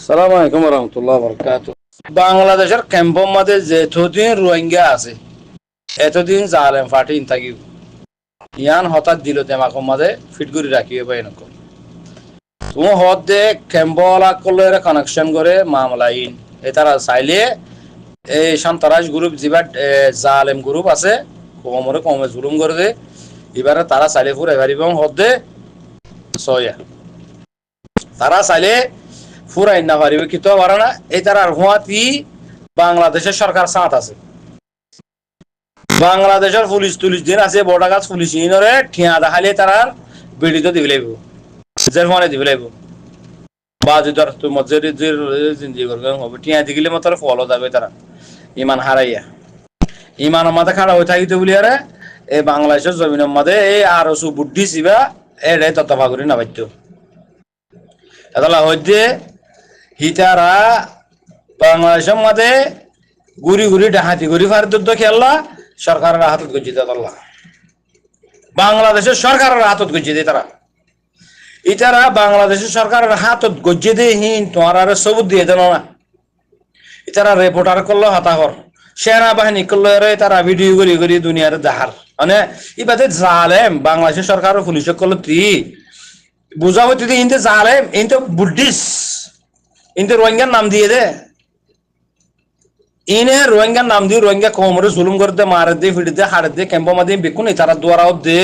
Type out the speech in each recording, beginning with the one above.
সালাম আলাইকুম রহমতুল্লাহ বরকাত। বাংলাদেশের ক্যাম্পের মধ্যে যেতদিন রোহিঙ্গা আছে এতদিন জালেম ফাটি থাকি ইয়ান হঠাৎ দিল তেমাকর মাঝে ফিট করে রাখিবে পাই নক তুমি হদ দে ক্যাম্পলা করলে কানেকশন করে মামলাইন এ তারা চাইলে এই সন্ত্রাস গ্রুপ যেবার জালেম গ্রুপ আছে কমরে কমে জুলুম করে দে এবারে তারা চাইলে ফুরাই পারিব হদ দে সয়া তারা চাইলে ফুরাই না পারিবে কিন্তু পারে না এই তারা হুয়াতি বাংলাদেশের সরকার সাথ আছে বাংলাদেশের পুলিশ তুলিশ দিন আছে বড় গাছ পুলিশ ইনরে ঠিয়া দেখালে তারা বিড়িতে দিবি লাগব জের মানে দিবি লাগব বা যদি তোর মধ্যে জিন্দি করবে হবে ঠিয়া দিলে মাত্র ফলো যাবে তারা ইমান হারাইয়া ইমানের মাথা খাড়া হয়ে থাকিতে বলি আরে এই বাংলাদেশের জমিনের মাঝে এই আরো সু বুদ্ধি ছিবা এড়ে ততফা করি না পাইতো এটা হইতে হিতারা বাংলাদেশের মাঝে ঘুরি ঘুরি ডাহাতি ঘুরি ফারদুদ্ধ খেললা সরকারের হাতত গজ্জি দেয় বাংলাদেশের সরকারের হাতত গজ্জি দেয় তারা ইতারা বাংলাদেশের সরকারের হাতত গজ্জি দিয়ে হিন তোমার আর সবুত দিয়ে দেন না ইতারা রিপোর্টার করলো হতাহর সেনাবাহিনী করলো তারা ভিডিও করি করি দুনিয়ার দেখার মানে ইবাদে জালেম বাংলাদেশের সরকার পুলিশ করলো তুই বুঝা হইতে ইনতে জালেম ইনতে বুদ্ধিস ইনতে রোহিঙ্গার নাম দিয়ে দে ইনে রোহিঙ্গার নাম দিয়ে রোহিঙ্গা কোমরে জুলুম করতে মারে দে ফিটে দে হারে দে ক্যাম্প মাদি বেকুন ইতারা দুয়ারাও দে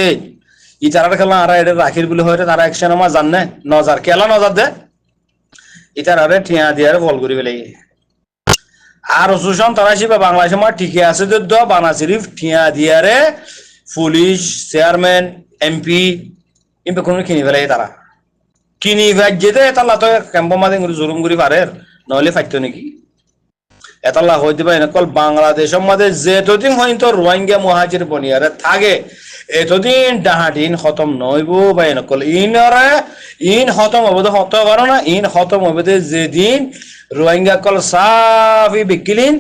ইতারার খেলা আর এটা রাখির বলে হয়ে তারা একশন আমার জানে নজার খেলা নজার দে ইতারারে ঠিয়া দিয়ে ফল করি ফেলে আর সুশান তারাশি বা বাংলাদেশে মা ঠিকই আছে যুদ্ধ বানা শরীফ ঠিয়া দিয়ারে পুলিশ চেয়ারম্যান এমপি ইম্পে কোনো কিনি ফেলে তারা কিনি যেতে এতাল্লা তো ক্যাম্প মাদি জুলুম করি পারে নহলে ফাইতো নাকি এতাল্লা হইতে পারে না কল বাংলাদেশের মধ্যে যেতদিন হয়তো রোহিঙ্গা মুহাজির বনিয়ারে থাকে এতদিন ডাহাটিন খতম নইব বা নকল ইনরে ইন খতম হবো তো হত পারো না ইন খতম হবে যেদিন রোহিঙ্গা কল সাফি বিকিলিন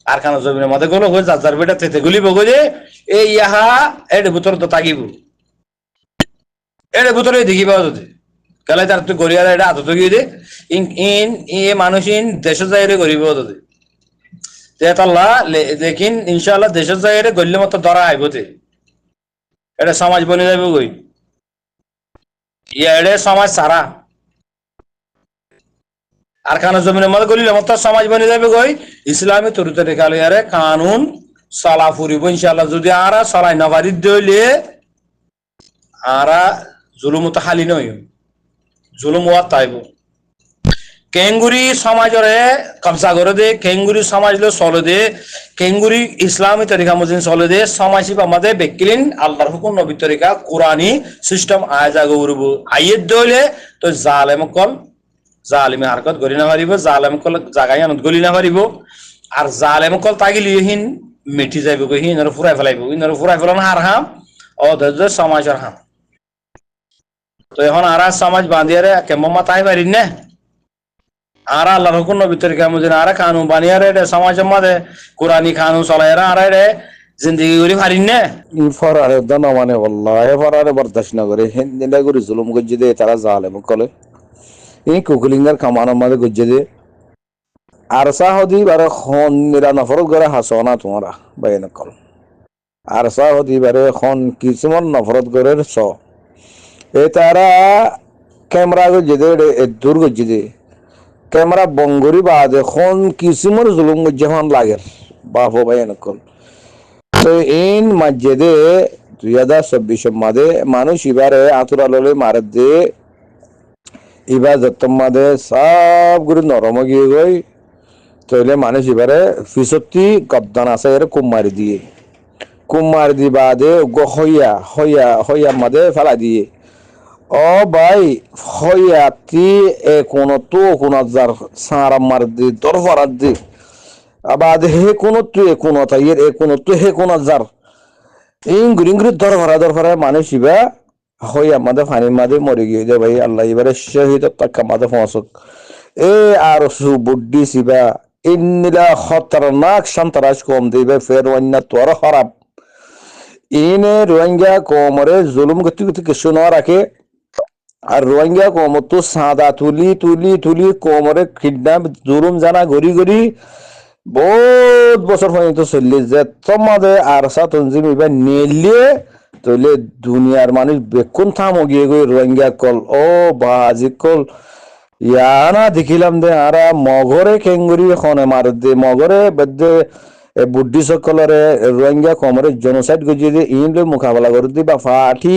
আর খানা জমিনের মধ্যে গলো হয়ে যার বেটা তেতে গুলিব গলে এই ইহা এর ভিতর তো তাকিব এর ভিতরে দেখিব যদি কালে তার তুই গড়িয়ার এটা আত গিয়ে দে ইন ইন এ মানুষ ইন দেশ যাইরে গরিব যদি তেতাল্লা দেখিন ইনশাআল্লাহ দেশ যাইরে গড়লে মতো ধরা আইবতে এটা সমাজ বনে যাবে কই এড়ে সমাজ সারা আর খানা জমিনের মধ্যে গলিলে মতো সমাজ বনে যাবে কই ইসলামী তরিতে রেখালে আরে কানুন চলা ফুরিব ইনশাআল্লাহ যদি আরা চলাই না পারি দইলে আরা জুলুম তো খালি নই জুলুম ওয়া তাইব কেঙ্গুরি সমাজরে কবজা করে দে কেঙ্গুরি সমাজ লো চলে দে কেঙ্গুরি ইসলামী তরিকা মজিন চলে দে সমাজ আমাদের বেকিলিন আল্লাহর হুকুম নবী তরিকা কোরআনী সিস্টেম আয়জা গৌরব আইয়ের দইলে তো জালেম কল জালিমে হারকত গলি না পারিব জালেম কল জাগাই আনত গলি না পারিব আর জালেম কল তাগিলিহীন মিটি যাইব কহিন আর ফুরাই ফেলাইব ইনার ফুরাই ফেলান হার হাম অধৈর্য সমাজের হাম তো এখন আর সমাজ বাঁধিয়ারে কেমন মাথায় পারি না আর আল্লাহর হুকুম নবী তরিকা মুজিন আর কানুন বানিয়ারে এটা সমাজের মধ্যে কোরআনী কানুন চলাইরা আর এটা জিন্দগি করি পারি না ফরারে দানা মানে wallahi ফরারে বরদাস্ত না করে হিন্দিলা করে জুলুম গজ্জে দে তারা জালেম কলে এই কুকুলিঙ্গার কামানোর মধ্যে গজ্জে দে আর সাহদি বারে খন নিরা নফরত করে হাসনা তোমরা বাইন কল আর সাহদি বারে খন কিছুমান নফরত করে স এ তারা ক্যামেরা গজ্জে দে দূর গজ্জে দে ক্যামেরা বঙ্গরি বাদে খন কিছুমান জুলুম গজ্জে হন লাগে বাপ বাইন কল তো ইন মসজিদে 2024 মাদে মানুষ এবারে আতুরাললে মারে দে ইবাদত মাদে সব গুরু নরম গিয়ে গই তইলে মানুষ এবারে ফিসতি গবদান আছে এর কুমার দি বাদে গহইয়া হইয়া হইয়া মাদে ফেলা দিয়ে ও ভাই হইয়াতি এ কোন তো কোন যার সারা মার দি দরফারাত দি আবাদ হে কোন তুই কোন তাইয়ের এ কোন তুই হে কোন যার ইংরিংরি দরফারা মানুষ ইবা হই আমাদের ফানি মাদে মরে গিয়ে দে ভাই আল্লাহ এবারে শহীদ তাক্কা মাদে ফসক এ আর সু বুদ্ধি সিবা ইন্নিলা খতরনাক সন্ত্রাস কম দিবে ফের অন্য তোর খারাপ ইনে রোহিঙ্গা কোমরে জুলুম গতি গতি কিছু না রাখে আর রোহিঙ্গা কম তো সাদা তুলি তুলি তুলি কোমরে কিডন্যাপ জুলুম জানা গড়ি গড়ি বহুত বছর পর্যন্ত চললি যে তোমাদের আর সা তঞ্জিম এবার নিলিয়ে তইলে দুনিয়ার মানুষ বেকুন থাম গিয়ে গই রোহিঙ্গা কল ও বাজি কল ইয়ানা দেখিলাম দে আরা মগরে কেঙ্গুরি খনে মার দে মগরে বেদে বুদ্ধি সকলরে রোহিঙ্গা কমরে জেনোসাইড গজিয়ে দিয়ে ইনলে মোকাবেলা করে দি বা ফাটি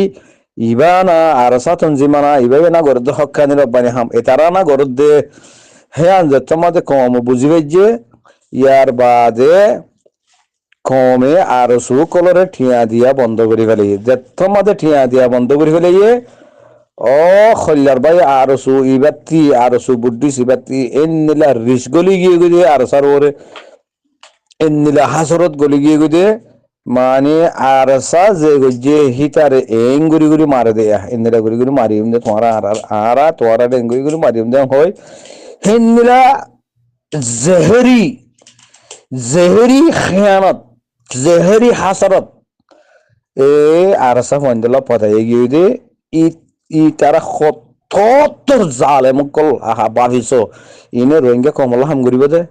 ইবা না আর সাতন জিমানা ইবা না গরদ হক্কানি রব্বানি হাম এতারা না গরদ দে হে আনজে তোমাদের কম বুঝিবে যে ইয়ার বাদে কমে আর সু কলরে ঠিয়া দিয়া বন্ধ করে ফেলে যে তোমাদের ঠিয়া দিয়া বন্ধ করে ফেলে ও খল্লার ভাই আর সু ইবাতি আর সু বুদ্ধি সিবাতি এন্নিলা রিস গলি গিয়ে গিয়ে আর সারোরে এন্নিলা হাসরত গলি গিয়ে গিয়ে মানে আর সা যে হিতারে এং গুরি গুরি মারে দেয়া এন্নিলা গুরি গুরি মারি দে তোমারা আর তোরা এং গুরি গুরি মারি দে হয় হেন্নিলা জহরি জহরি খেয়ানত জহরি হাসরত এ আর সা ফন্দলা পতাই গিয়ে দে ই তারা কতর জালেম কল আহা বাভিছো ইনে রোহিঙ্গা কমলা হাম গরিব দে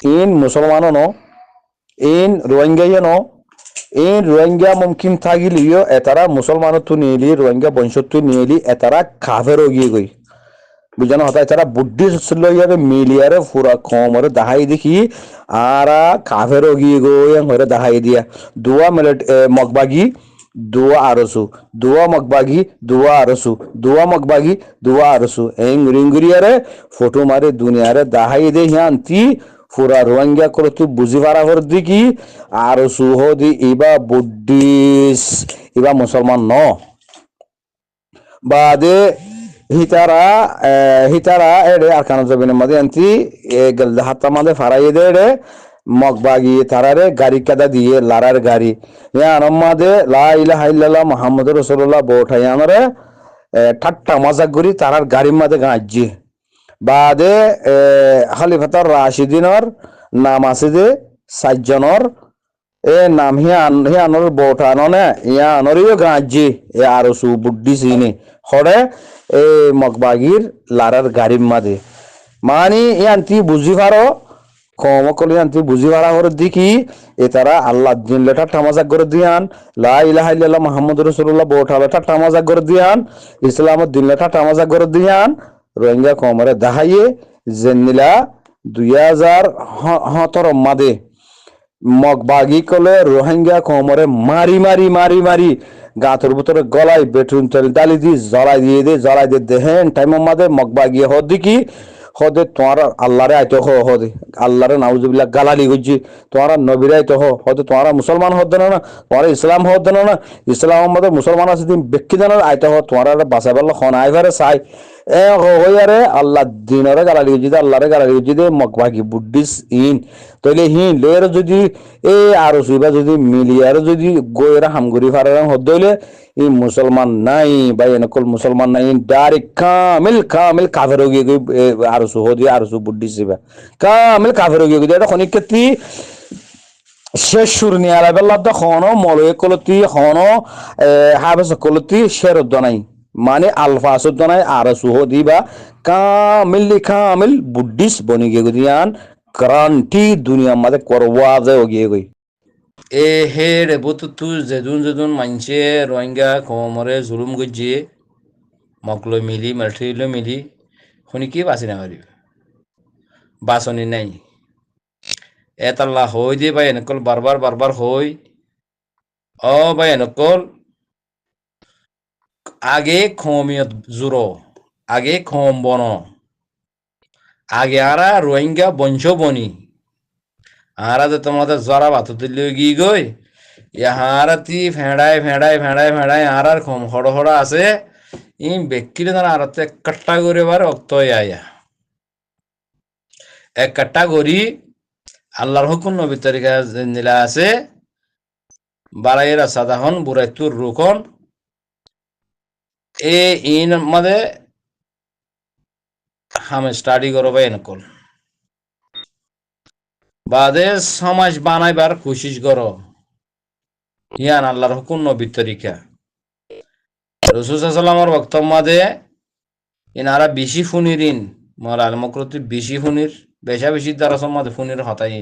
ইন মুসলমানও ন ইন রোহিঙ্গা ন ইন রোহিঙ্গা মুমকিন থাকিলিও এতারা মুসলমানও তু নিয়েলি রোহিঙ্গা বংশত তু নিয়েলি এতারা কাফেরও গিয়ে গই বুঝানো হতা এতারা বুদ্ধি লইয়ারে মিলিয়ারে পুরা কমরে দাহাই দেখি আরা কাফেরও গিয়ে গই হরে দাহাই দিয়া দুয়া millet মগবাগি dua arusu dua magbagi dua arusu dua magbagi dua arusu eng ringuriare photo mare duniyare dahai de yanti pura rohingya kolo tu buzi vara hor diki arusu hodi iba buddhis iba musalman no bade hitara ede arkana jabine made anti e galda hatta made farai de ede মগবাগি তারারে গাড়ি কাদা দিয়ে লারার গাড়ি ইয়ান আমাদে লা ইলাহা ইল্লাল্লাহ মুহাম্মাদুর রাসূলুল্লাহ বঠায়ানরে ঠাট্টা মজাক করি তারার গাড়ির মধ্যে গাঁজি বাদে খলিফাতুর রাশিদিনর নাম আছে যে সাতজনের এ নাম হিয়ানর বঠাননে ইয়ানরিও গাঁজি এ আরো সু বুদ্ধি সিনে হরে এ মগবাগির লারার গাড়ির মধ্যে মানে ইয়ান্তি বুঝি পারো কম কলিয়ান তুই বুঝি ভাড়া করে দিকি এ তারা আল্লাহ দিন লেটা টামাজাক করে দিয়ান লা ইলাহা ইল্লাল্লাহ মুহাম্মাদুর রাসূলুল্লাহ বোঠা লেটা টামাজাক করে দিয়ান ইসলামের দিন লেটা টামাজাক করে দিয়ান রোহিঙ্গা কমরে দাহাইয়ে জেনিলা 2017 মাদে মগবাগি কলে রোহিঙ্গা কমরে মারি মারি মারি মারি গাঁতর ভিতরে গলায় বেটুন তেল ডালি দি জ্বলাই দিয়ে দেহেন টাইম মাদে মগবাগি হদিকি হদে তোমার আল্লাহরে আইতো হদে আল্লাহরে নাউজুবিল্লাহ গালালি গুজি তোমার নবীরে আইতো হদে তোমার মুসলমান হদ না তোমার ইসলাম হদ না ইসলাম মধ্যে মুসলমান আছে তুমি ব্যক্তি জানার আইতো তোমার বাঁচাবার খন আইভারে চাই এ হইয়ারে আল্লাহ দিনরে গালালি গুজি আল্লাহরে গালালি গুজি দে মগবাগি বুদ্ধিস ইন তইলে হিন লের যদি এ আরো সুইবা যদি মিলিয়ারে যদি গয়রা হামগুরি ফারার হদ হইলে ই মুসলমান নাই বা এনকল মুসলমান নাই ডাইরেক্ট কামিল কাফের হয়ে গিয়ে আরো সুহদি আরো সু বুদ্ধি সিবা কামিল কাফের হয়ে গিয়ে এটা খনিক ক্ষেত্রে শেষ সুর নিয়ে আলাবেল্লাহ হনো মলয়ে কলতি হনো হাবেস কলতি শেরদ নাই মানে আলফাসদ নাই আরো সুহদি বা কামিল বুদ্ধিস বনি গিয়ে দিয়ান ক্রান্তি দুনিয়া মাঝে করওয়া যায় গিয়ে গই এ হে রে বতু যেদুন মানছে রোহিঙ্গা কমরে জুলুম গজ্জে মকলো মিলি মিলিটারিলো মিলি শুনি কি বাঁচি না পারিব বাঁচনি নাই এতাল্লা হই দিয়ে ভাই এনেকল বারবার হই ও ভাই এনেকল আগে খমিয়ত জুরো আগে খম বন আগে আরা রোহিঙ্গা বঞ্চ বনি আরা যে তোমাদের জরা বাত দিল গি গই ইহারাতি ফেড়ায় আর খম হড় আছে ই বেকিলে না আরতে কাট্টা করে বার অক্ত আয়া এক কাট্টা করি আল্লাহর হুকুম নবী তরিকা নিলা আছে বারাইরা সাদাহন বুরাইতুর রুকন এ ইন মাদে হামে স্টাডি করবে এনকল বাদে সমাজ বানাইবার কোশিশ করো ইয়ান আল্লাহর হুকুম নবী তরিকা রাসূল সাল্লাল্লাহু আলাইহি ওয়াসাল্লামের বক্তব্য মাদে ইনারা বেশি ফুনির ইন মরাল মকরতি বেশি ফুনির বেশা বেশি দ্বারা সম্মাদে ফুনির হতাই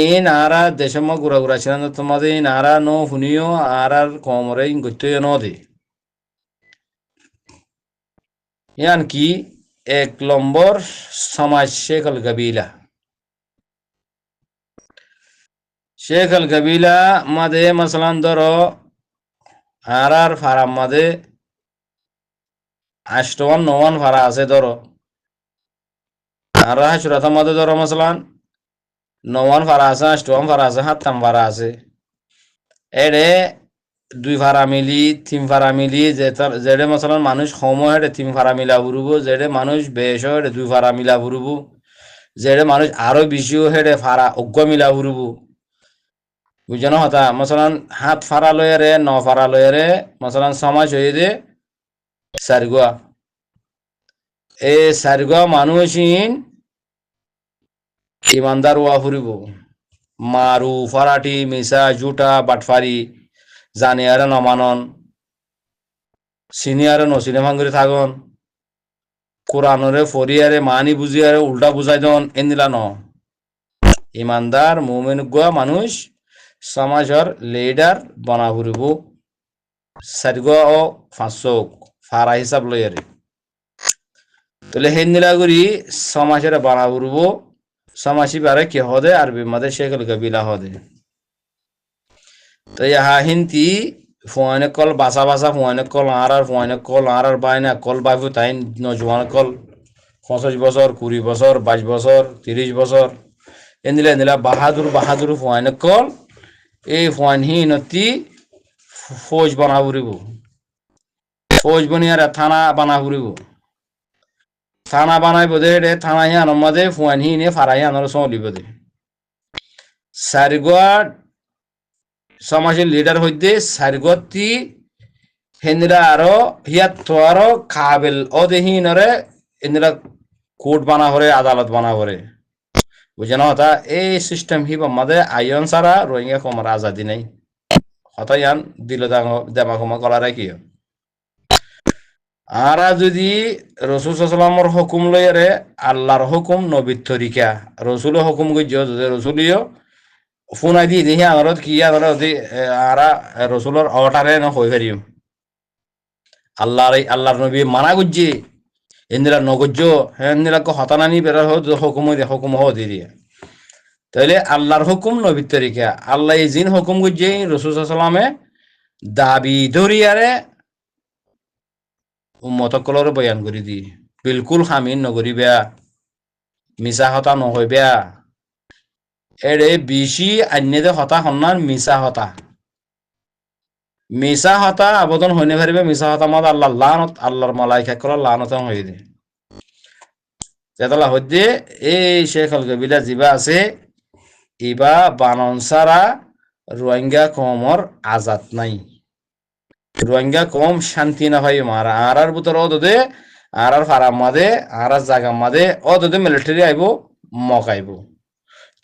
ইন আরা দেশম গুড়া গুড়া ছিলেন তোমাদের আরা ন ফুনিও আর কমরে ইন করতে ন দে ইয়ান কি এক নম্বর সমাজ শেখ আল কবিলা শেখ আল কবিলা মাদে মাসলান ধরো আর ফারাম মাদে আষ্টওয়ান নওয়ান ফারা আছে ধরো আর হাসুরাত মাদে ধরো মাসলান নওয়ান ফারা আছে আষ্টওয়ান ফারা আছে হাত্তাম ফারা আছে এড়ে দুই ফারা মিলি তিন ফারা মিলি যেড়ে মাসলান মানুষ সময় হেডে তিন ফারা মিলা ফুরব যেড়ে মানুষ বেশ হেডে দুই ফারা মিলা ফুরব যেড়ে মানুষ আরো বেশিও হেডে ফারা অজ্ঞ মিলা ফুরব বুঝানো হতা মাসলান হাত ফারা লয়ারে ন ফারা লয়ারে মাসলান সমাজ হয়ে দে সারগুয়া এ সারগুয়া মানুষ ইমানদার ওয়া ফুরিব মারু ফারাটি মিসা জুটা বাটফারি জানিয়ারে নমানন সিনিয়ারে নসিনে ভাঙ্গুরি থাকন কোরআনরে ফরিয়ারে মানি বুঝিয়ারে উল্টা বুঝাই দন এনিলা ন ইমানদার মুমিন গুয়া মানুষ সমাজের লিডার বনা ফুরিব সারগুয়া ও ফাঁসক ফারা হিসাব লইয়ারে তাহলে হেন্দিলা করি সমাজের বানা ফুরিব সমাসি বারে কি হদে আরবি মাদে শেখ আল কবিলা হদে তো ইহা হিন্তি ফুয়ানে কল বাসা বাসা ফুয়ানে কল ফুয়ানে কল আর বাইনা কল বাইফু তাই নজওয়ান কল 25 বছর 20 বছর 22 বছর 30 বছর এনিলা এনিলা বাহাদুর বাহাদুর ফুয়ানে কল এই ফুয়ান হিনতি ফৌজ বানা ফুরিব ফৌজ বনিয়ারা থানা বানা ফুরিব থানা বানাই বোধে থানা হিয়ান মাদে ফুয়ান হিনে ফারা হিয়ানোর চলিব দে সারগুয়া সমাজের লিডার হইতে সারগতি হেন্দিরা আরো হিয়াত তো আরো কাবেল অদেহীনরে ইন্দিরা কোর্ট বানা করে আদালত বানা করে বুঝানো হতা এই সিস্টেম হিব মাদে আইন সারা রোহিঙ্গা কমার আজাদি নাই হতা ইয়ান দিল দেমা কমা কলারে কি আরা যদি রসুল সাল্লামর হুকুম লইয়ারে আল্লাহর হুকুম নবীর তরিকা রসুল হুকুম গজ্য যদি রসুলিও ফোনাই দি দেখি আদালত কি আদালত আরা রসুলের অর্ডারে ন হয়ে ফেরিম আল্লাহর নবী মানা গুজ্জি ইন্দিরা নগজ্য হ্যাঁ ইন্দিরাকে হতানানি বেড়া হুকুম হো দিয়ে তাইলে আল্লাহর হুকুম নবীর তরিকা আল্লাহ জিন হুকুম গুজ্জি রসুল সাল্লামে দাবি ধরিয়ারে উম্মতকলর বয়ান করি দি বিলকুল হামিন নগরি বেয়া মিছা হতা নহয় বেয়া এড়ে বেশি আন্যদে হতা হন্নান মিছা হতা মিছা হতা আবেদন হইনে পারিবে মিছা হতা মাদ আল্লাহ লানত আল্লাহর মালাইকা কল লানত হয়ে দে যেতলা হইতে এই শেখ আল কবিলা জিবা আছে ইবা বানন সারা রোহিঙ্গা কমর আজাদ নাই রোহিঙ্গা কম শান্তি না ভাই মারা আর ভিতর অদে আর ফারাম মাদে আর জাগা মাদে অদে মিলিটারি আইব মক আইব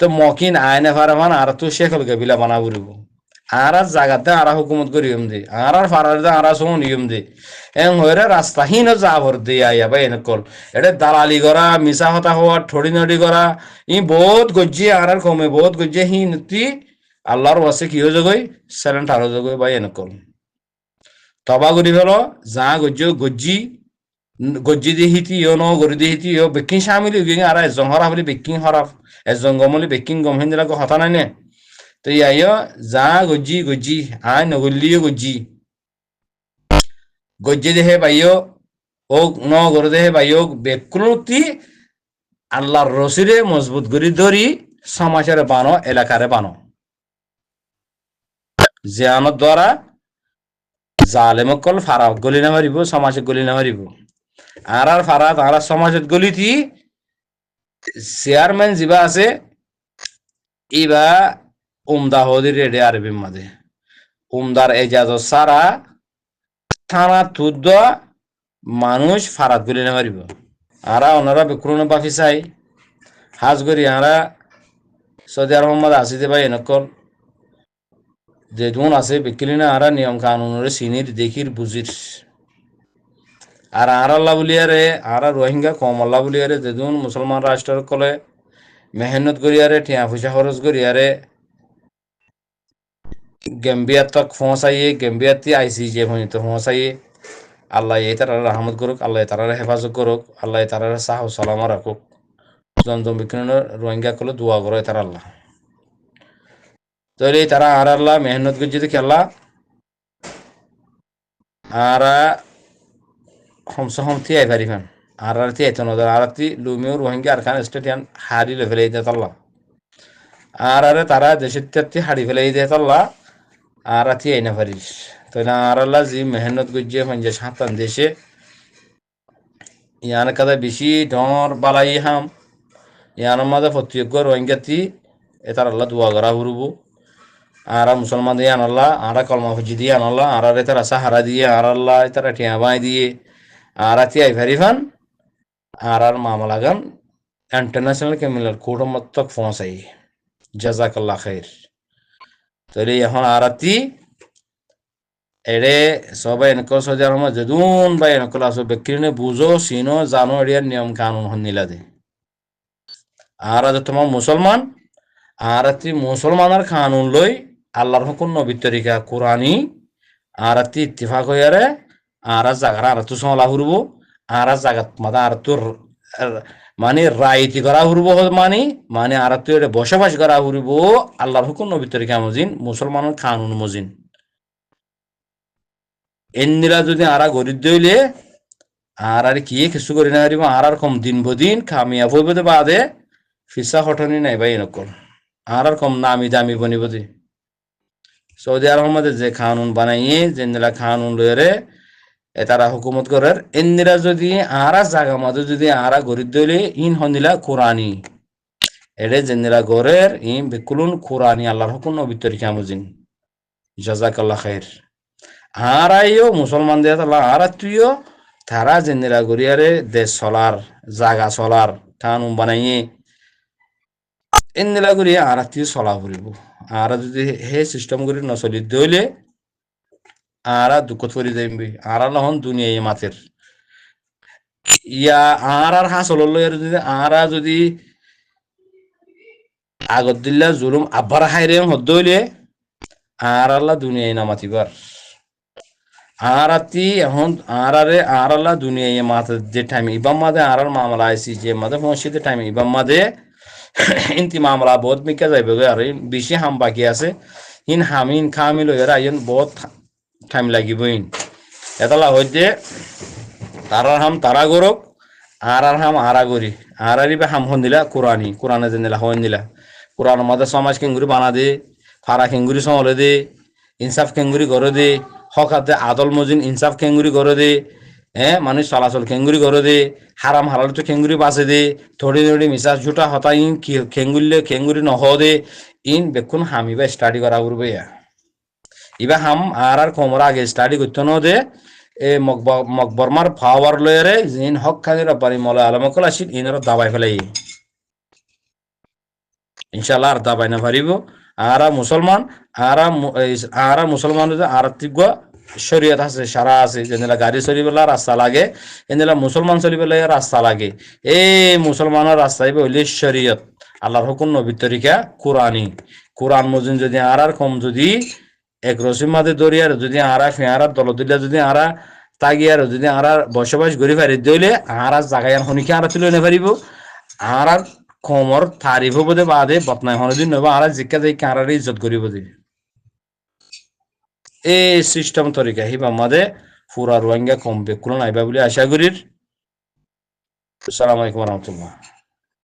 তো মকিন আইনে ফারামান আর তো শেখ আল কবিলা বানা ফুরিব আর জাগাতে আর হুকুমত করি দে আর ফারারে আর সোন ইম দে এং হইরে রাস্তাহীন যাবর দে আইয়া ভাই এনেকল এটা দালালি করা মিছা হতা হওয়া ঠড়ি নড়ি করা ই বহুত গজ্জি আর কমে বহুত গজ্জি হি নতি আল্লাহর ওয়াসে কি হয়ে যাগই সাইলেন্ট আর হয়ে যাগই ভাই এনেকল তবা করি ফেল যা গজ্জি গজ্জি দিয়ে হিতি ন গরি দিয়ে হিতি বেকিং সামিলি গিয়ে আর এজন হরাফ বলি বেকিং হরাফ এজন গমলি বেকিং গম হিন্দিলাকে হতা নাই নে তো ইয়াইও যা গজ্জি আই নগলিও গজ্জি দেহে বাইও ও ন গরু দেহে বাইও বেকুলতি আল্লাহর রসিরে মজবুত করি ধরি সমাজের বানো এলাকারে বানো জিয়ানোর দ্বারা জালেমকল ফারা গলি না মারিব সমাজে গলি না মারিব আর ফারা তারা সমাজত গলিতি চেয়ারম্যান যিবা আছে ইবা উমদা হদির রেডে আরবি মাঝে উমদার এজাজ সারা থানা তুদ মানুষ ফারাত গলি না মারিব আরা ওনারা বিক্রুন বাফি চাই হাজ করি আরা সৌদি আরব মাঝে আসিতে ভাই এনেকল যে ধুন আছে বিকিলি না আরা নিয়ম কানুনের সিনির দেখির বুঝির আর আল্লাহ বলিয়ারে আর রোহিঙ্গা কম আল্লাহ বলিয়ারে যেদিন মুসলমান রাষ্ট্র কলে মেহনত করিয়ারে টিয়া পয়সা খরচ করিয়ারে গেম্বিয়ার তক পৌঁছাইয়ে গেম্বিয়াতি আইসিজে পর্যন্ত পৌঁছাইয়ে আল্লাহ এই তারা রহমত করুক, আল্লাহ তারা হেফাজত করুক, আল্লাহ তারা সাহ সালামা রাখুক। জমজম বিক্রিন রোহিঙ্গা কলে দোয়া করে তারা আল্লাহ তাহলে তারা আর আল্লাহ মেহনত করে যদি খেলা আর হমসহম থিয়াই পারিবেন আর থিয়াইতো না আর লুমিও রোহিঙ্গা আর খান স্টেডিয়াম হারি লেভেলে দিতে আল্লাহ আর তারা দেশের ত্যাগটি হারি ফেলে দিতে আল্লাহ আর থিয়াই না পারিস তাহলে আর আল্লাহ যে মেহনত করছে যে সাঁতান দেশে ইয়ান কাদা বেশি ডর বালাই হাম ইয়ান মাঝে প্রত্যেক রোহিঙ্গাতি এটার আল্লাহ দোয়া করা হরব আর মুসলমান দিয়ে আনাল্লাহ আর কলমা ফুজি দিয়ে আনাল্লাহ আর তারা সাহারা দিয়ে আর আল্লাহ তারা টিয়া বাই দিয়ে আর তিয়াই ফারিফান আর মামলাগান ইন্টারন্যাশনাল ক্রিমিনাল কোর্ট তক পৌঁছাই জাজাকাল্লাহ খাইর তাহলে এখন আর এড়ে সবাই এনেকল সজার সময় যদুন বা এনেকল আসো ব্যক্তিনে বুঝো চিনো জানো এরিয়ার নিয়ম কানুন হন্নিলা দে আর তোমার মুসলমান আর মুসলমানের কানুন লই আল্লাহর হুকুম নবীর তরিকা কোরআনি আর ইত্তিফাক হইয়ারে আর জাগার আর তো সমলা ফুরব আর জাগাত মাদা আর তোর মানে রাইতি করা ফুরব মানে মানে আর তো এটা বসবাস করা ফুরব আল্লাহর হুকুম নবীর তরিকা মজিন মুসলমানের কানুন মজিন এন্দিরা যদি আরা গরিব দইলে আর কি কিছু করি না পারিব আর কম দিন বদিন খামিয়াব হইব বাদে ফিসা হটনি নাই ভাই নকল আর কম নামি দামি বনিব দি সৌদি আরবের মধ্যে যে কানুন বানাইয়ে যেগুলা কানুন লয়ে তারা হুকুমত করার এন্দিরা যদি আরা জাগা মধ্যে যদি আরা গরিব দইলে ইন হন্দিলা কোরআনি এড়ে যেগুলা গরের ইন বিকুলুন কোরআনি আল্লাহর হুকুম নবীর তরিকা মুজিন জাজাকাল্লাহ খাইর আরাইও মুসলমান দিয়ে আর তুইও তারা যেগুলা গরিয়ারে দেশ চলার জাগা চলার কানুন বানাইয়ে এন্দিলা করি আর তুই চলা ফুরিব আর যদি সেই সিস্টেম করে নচলি দইলে আর দুঃখত পরি যাইবি আর নহন দুনিয়ায় মাতের ইয়া আর হাসল যদি আর যদি আগত দিল্লা জুলুম আব্বার হাইরে হদ্দইলে আর আল্লাহ দুনিয়ায় নামাতিবার আর এখন আর আল্লাহ দুনিয়ায় মাতে যে টাইম ইবাম মাদে আর মামলা আইসি যে মাদে পৌঁছিতে টাইম ইবাম মাদে ইনতি মামলা বহুত মিকা যাইবে আর বেশি হাম বাকি আছে ইন হামিন খামিল হয়ে আইন বহুত টাইম লাগিব ইন এতলা হইতে তারার হাম তারা গরক আর হাম আরা গরি আর হাম হন দিলা কোরআনি কোরআনে যেন দিলা হন দিলা কোরআন মাদে সমাজ কেঙ্গুরি বানা দে ফারা কেঙ্গুরি সমলে দে ইনসাফ কেঙ্গুরি করে দে হকাতে আদল মজিন ইনসাফ কেঙ্গুরি করে দে মানুষ চলাচল খেঙ্গুরি করে দে হারাম হারাল তো খেঙ্গুরি বাঁচে দে থোড়ি থোড়ি মিসাজ ঝুটা হতা ইন খেঙ্গুরলে খেঙ্গুরি নহ দে ইন বেকুন হামিবা স্টাডি করা করবে ইবা হাম আর কমরা আগে স্টাডি করতে ন দে এ মকবরমার পাওয়ার লয়ারে জিন হক খানি রব্বানি মলা আলমকল আসিল ইনর দাবাই ফেলাই ইনশাল্লাহ আর দাবাই না পারিব আর মুসলমান আর মুসলমান আর তীব্র শরীয়ত আছে সারা আছে যেগুলা গাড়ি চলিবেলা রাস্তা লাগে এগুলা মুসলমান চলিবেলা রাস্তা লাগে এই মুসলমানের রাস্তা হইলে শরীয়ত আল্লাহর হুকুম নবীর তরিকা কোরআনি কোরআন মজিন যদি আর কম যদি এক রসিম মাদে দরিয়ার যদি আর ফেয়ারার দল দিলে যদি আর তাগিয়ার যদি আর বসবাস করি পারি দইলে আর জাগায় হনিকে আর তুলে নে পারিব আর কমর তারিফ বোধে বাদে বতনাই হনদিন নব আর জিজ্ঞা যাই আর ইজ্জত করিব দিবি এই সিস্টেম তরিকা হিবা মাদে পুরা রোহিঙ্গা কমবে কোনো নাইবা বলে আশা করির আসসালামু আলাইকুম রহমতুল্লাহ।